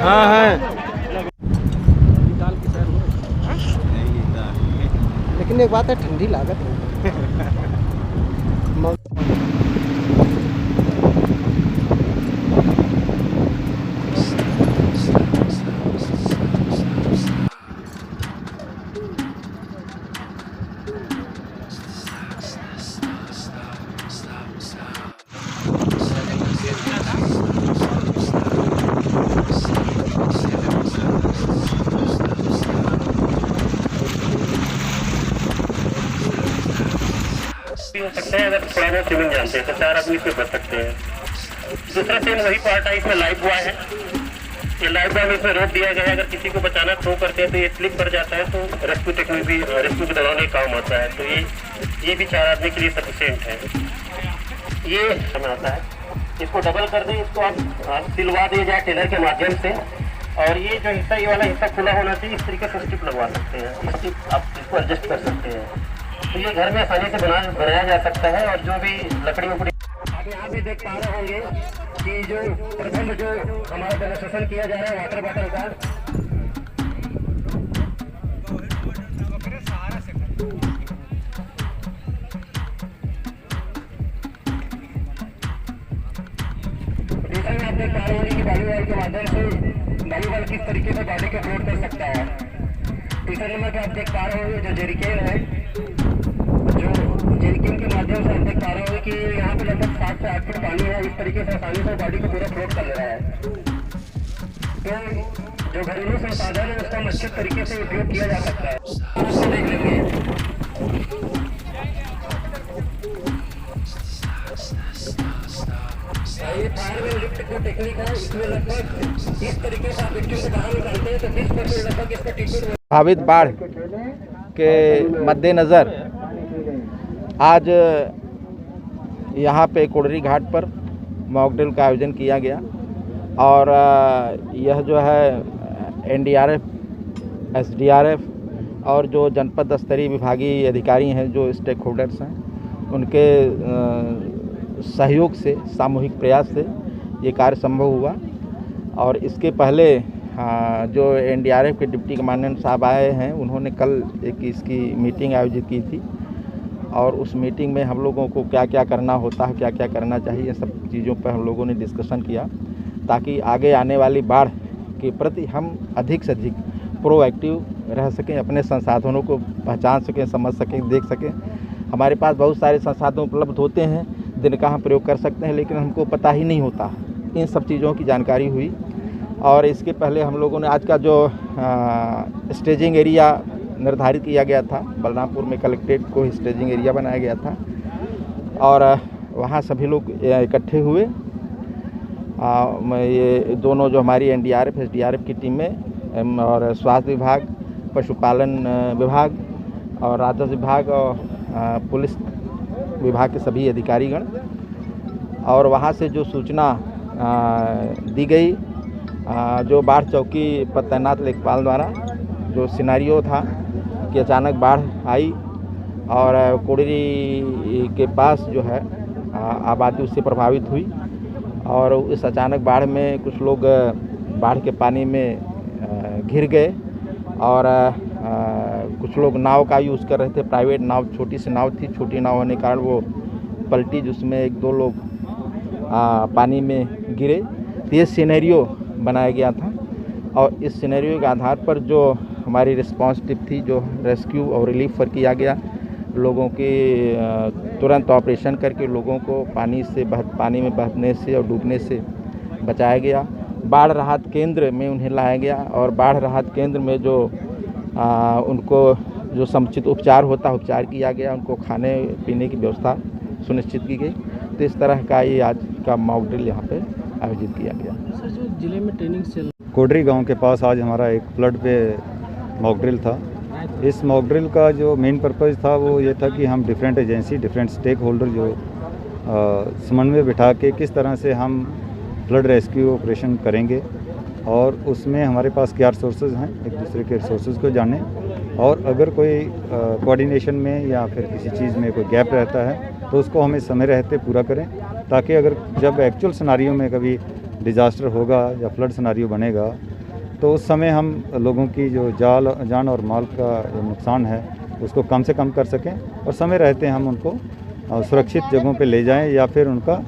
हाँ है, लेकिन एक बात है, ठंडी लागत है। हो सकते हैं, अगर थोड़ा बहुत स्विमिंग जानते हैं तो 4 आदमी इसमें बच सकते हैं। दूसरा सेम वही पार्ट है, इसमें लाइफ बॉय है। ये लाइफ बॉय में इसमें रोक दिया गया है, अगर किसी को बचाना थ्रो करते हैं तो ये स्लिप कर जाता है, तो रेस्क्यू टेक्निक भी रेस्क्यू के दौरान ये काम आता है। तो ये भी 4 आदमी के लिए सफिशिएंट है। ये समय आता है, इसको डबल कर दें, इसको आप सिलवा दिए जाए टेलर के माध्यम से। और ये जो हिस्सा, ये वाला हिस्सा खुला होना चाहिए, इस तरीके से स्टिप लगवा सकते हैं। स्टिप आप इसको एडजस्ट कर सकते हैं, तो ये घर में आसानी से बनाया जा सकता है। और जो भी लकड़ी वकड़ी आप यहाँ भी देख पा रहे होंगे कि जो प्रबंध जो हमारा डेमोस्ट्रेशन किया जा रहा है वाटर बॉटल का, जैसा में आप देख पा रहे होंगे कि बालू वाल के माध्यम से बालू वाल किस तरीके से बॉडी को फ्लोट कर सकता है। तीसरे नंबर पे आप देख पा रहे होंगे जो जेरिकेन है, जो जेरिकेन के माध्यम से आप देख पा रहे होंगे कि यहाँ पे लगभग 7 से 8 फुट पानी है। इस तरीके से आसानी से बॉडी को पूरा फ्लोट कर ले रहा है। तो जो घरेलू संसाधन है उसका अच्छे तरीके से उपयोग किया जा सकता है। उसको देख लेंगे। ये फायर में लिफ्ट जो टेक्निक है, इसमें लगभग इस तरीके से आप विक्टिम को बाहर निकालते हैं तो 20% लगभग इसका ट्रीटमेंट। प्रभावित बाढ़ के मद्देनज़र आज यहाँ पे कोडरी घाट पर मॉक ड्रिल का आयोजन किया गया। और यह जो है एनडीआरएफ, एसडीआरएफ और जो जनपद स्तरीय विभागीय अधिकारी हैं, जो स्टेक होल्डर्स हैं, उनके सहयोग से, सामूहिक प्रयास से ये कार्य संभव हुआ। और इसके पहले जो एनडीआरएफ के डिप्टी कमांडेंट साहब आए हैं, उन्होंने कल एक इसकी मीटिंग आयोजित की थी। और उस मीटिंग में हम लोगों को क्या क्या करना होता है, क्या क्या करना चाहिए, सब चीज़ों पर हम लोगों ने डिस्कशन किया, ताकि आगे आने वाली बाढ़ के प्रति हम अधिक से अधिक प्रोएक्टिव रह सकें, अपने संसाधनों को पहचान सकें, समझ सकें, देख सकें। हमारे पास बहुत सारे संसाधन उपलब्ध होते हैं जिनका हम प्रयोग कर सकते हैं, लेकिन हमको पता ही नहीं होता। इन सब चीज़ों की जानकारी हुई। और इसके पहले हम लोगों ने आज का जो स्टेजिंग एरिया निर्धारित किया गया था, बलरामपुर में कलेक्ट्रेट को स्टेजिंग एरिया बनाया गया था और वहाँ सभी लोग इकट्ठे हुए। ये दोनों जो हमारी एनडीआरएफ, एसडीआरएफ की टीमें और स्वास्थ्य विभाग, पशुपालन विभाग और राजस्व विभाग और पुलिस विभाग के सभी अधिकारीगण, और वहाँ से जो सूचना दी गई, जो बाढ़ चौकी पर तैनात लेखपाल द्वारा जो सिनेरियो था कि अचानक बाढ़ आई और कोडरी के पास जो है आबादी उससे प्रभावित हुई। और इस अचानक बाढ़ में कुछ लोग बाढ़ के पानी में घिर गए और कुछ लोग नाव का यूज़ कर रहे थे। प्राइवेट नाव, छोटी सी नाव थी, छोटी नाव होने के कारण वो पलटी, जिसमें 1-2 लोग पानी में गिरे। तो ये सिनेरियो बनाया गया था और इस सिनेरियो के आधार पर जो हमारी रिस्पांस टीम थी, जो रेस्क्यू और रिलीफ वर्क किया गया, लोगों के तुरंत ऑपरेशन करके लोगों को पानी में बहने से और डूबने से बचाया गया। बाढ़ राहत केंद्र में उन्हें लाया गया और बाढ़ राहत केंद्र में जो उनको जो समुचित उपचार होता है, उपचार किया गया। उनको खाने पीने की व्यवस्था सुनिश्चित की गई। तो इस तरह का ये आज का मॉक ड्रिल यहाँ पे आयोजित किया गया। सर, जो जिले में ट्रेनिंग चल कोडरी गांव के पास आज हमारा एक फ्लड पे मॉक ड्रिल था। इस मॉक ड्रिल का जो मेन पर्पज़ था वो ये था कि हम different agency, different stakeholder जो समन्वय बिठा के किस तरह से हम फ्लड रेस्क्यू ऑपरेशन करेंगे और उसमें हमारे पास क्या रिसोर्सेज हैं, एक दूसरे के रिसोर्सेज को जानें और अगर कोई कोऑर्डिनेशन में या फिर किसी चीज़ में कोई गैप रहता है तो उसको हमें समय रहते पूरा करें, ताकि अगर जब एक्चुअल सिनारियो में कभी डिज़ास्टर होगा या फ्लड सिनारियो बनेगा तो उस समय हम लोगों की जो जान और माल का जो नुकसान है उसको कम से कम कर सकें और समय रहते हम उनको सुरक्षित जगहों पे ले जाएं या फिर उनका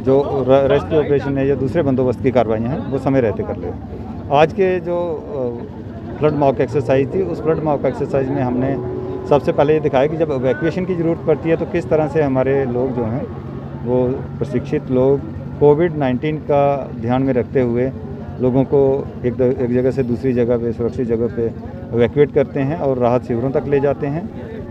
जो रेस्क्यू ऑपरेशन है या दूसरे बंदोबस्त की कार्रवाइयाँ हैं वो समय रहते कर लें। आज के जो फ्लड मॉक एक्सरसाइज थी, उस फ्लड मॉक एक्सरसाइज में हमने सबसे पहले ये दिखाया कि जब इवैक्यूएशन की ज़रूरत पड़ती है तो किस तरह से हमारे लोग जो हैं वो प्रशिक्षित लोग कोविड-19 का ध्यान में रखते हुए लोगों को एक जगह से दूसरी जगह पे सुरक्षित जगह पे इवैक्यूएट करते हैं और राहत शिविरों तक ले जाते हैं।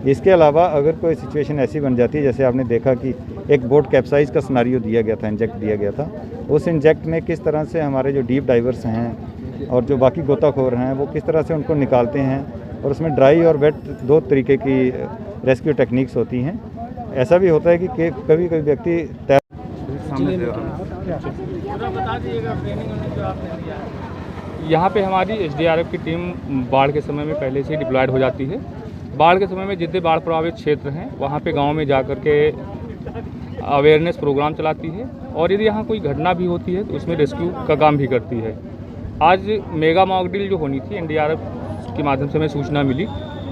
इसके अलावा अगर कोई सिचुएशन ऐसी बन जाती है, जैसे आपने देखा कि एक बोट कैप्साइज का सिनेरियो दिया गया था, इंजेक्ट दिया गया था, उस इंजेक्ट में किस तरह से हमारे जो डीप डाइवर्स हैं और जो बाकी गोताखोर हैं वो किस तरह से उनको निकालते हैं और उसमें ड्राई और वेट दो तरीके की रेस्क्यू टेक्निक्स होती हैं। ऐसा भी होता है कि कभी कभी व्यक्ति यहाँ पे हमारी एसडीआरएफ की टीम बाढ़ के समय में पहले से ही डिप्लॉयड हो जाती है। बाढ़ के समय में जितने बाढ़ प्रभावित क्षेत्र हैं वहाँ पे गांव में जा कर के अवेयरनेस प्रोग्राम चलाती है और यदि यहाँ कोई घटना भी होती है तो उसमें रेस्क्यू का काम भी करती है। आज मेगा मॉक ड्रिल जो होनी थी, एनडीआरएफ के माध्यम से हमें सूचना मिली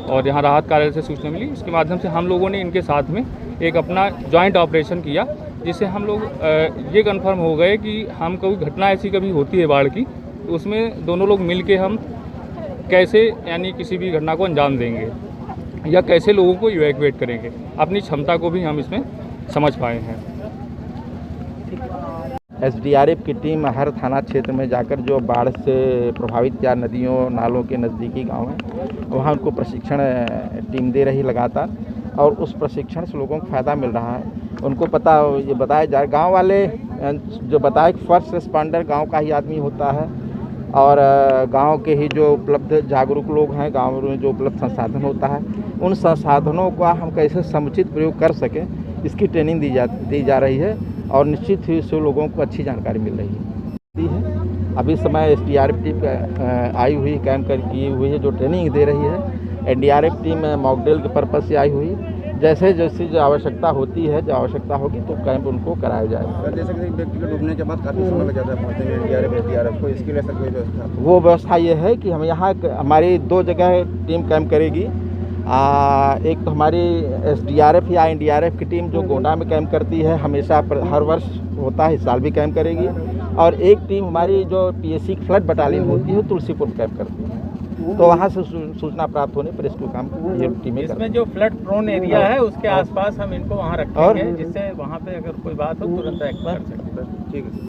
और यहाँ राहत कार्यालय से सूचना मिली, इसके माध्यम से हम लोगों ने इनके साथ में एक अपना जॉइंट ऑपरेशन किया, जिससे हम लोग ये कंफर्म हो गए कि हम कोई घटना ऐसी कभी होती है बाढ़ की तो उसमें दोनों लोग मिल के हम कैसे यानी किसी भी घटना को अंजाम देंगे या कैसे लोगों को इवैक्यूएट करेंगे, अपनी क्षमता को भी हम इसमें समझ पाए हैं। एसडीआरएफ की टीम हर थाना क्षेत्र में जाकर जो बाढ़ से प्रभावित या नदियों नालों के नज़दीकी गांव हैं वहां उनको प्रशिक्षण टीम दे रही लगातार और उस प्रशिक्षण से लोगों को फ़ायदा मिल रहा है। उनको पता ये बताया जाए, गांव वाले जो बताए कि फर्स्ट रिस्पॉन्डर गांव का ही आदमी होता है और गांव के ही जो उपलब्ध जागरूक लोग हैं, गांव में जो उपलब्ध संसाधन होता है, उन संसाधनों का हम कैसे समुचित प्रयोग कर सकें, इसकी ट्रेनिंग दी जा रही है और निश्चित ही इससे लोगों को अच्छी जानकारी मिल रही है। अभी समय एसडीआरएफ टीम आई हुई कैंप की हुई है जो ट्रेनिंग दे रही है। एनडीआरएफ टीम मॉक ड्रिल के पर्पज़ से आई हुई, जैसे जैसी जो आवश्यकता होती है, जो आवश्यकता होगी तो कैंप उनको कराया जाएगा। जैसे कि व्यक्ति को डूबने के बाद काफ़ी समय लग जाता है पहुँचने में एसडीआरएफ को, इसके लिए सर कोई व्यवस्था? वो व्यवस्था ये है कि हम यहाँ हमारी 2 जगह टीम कैंप करेगी। एक तो हमारी एसडीआरएफ या एनडीआरएफ की टीम जो गोंडा में कैंप करती है, हमेशा हर वर्ष होता है, इस साल भी कैंप करेगी। और एक टीम हमारी जो पीएसी की फ्लड बटालियन होती है तुलसीपुर कैंप करती है, तो वहाँ से सूचना प्राप्त होने पर इसको काम ये टीमें इसमें जो फ्लड प्रोन एरिया है उसके आसपास हम इनको वहाँ रखेंगे, जिससे वहाँ पे अगर कोई बात हो तुरंत एक्ट कर सकते हैं। ठीक है।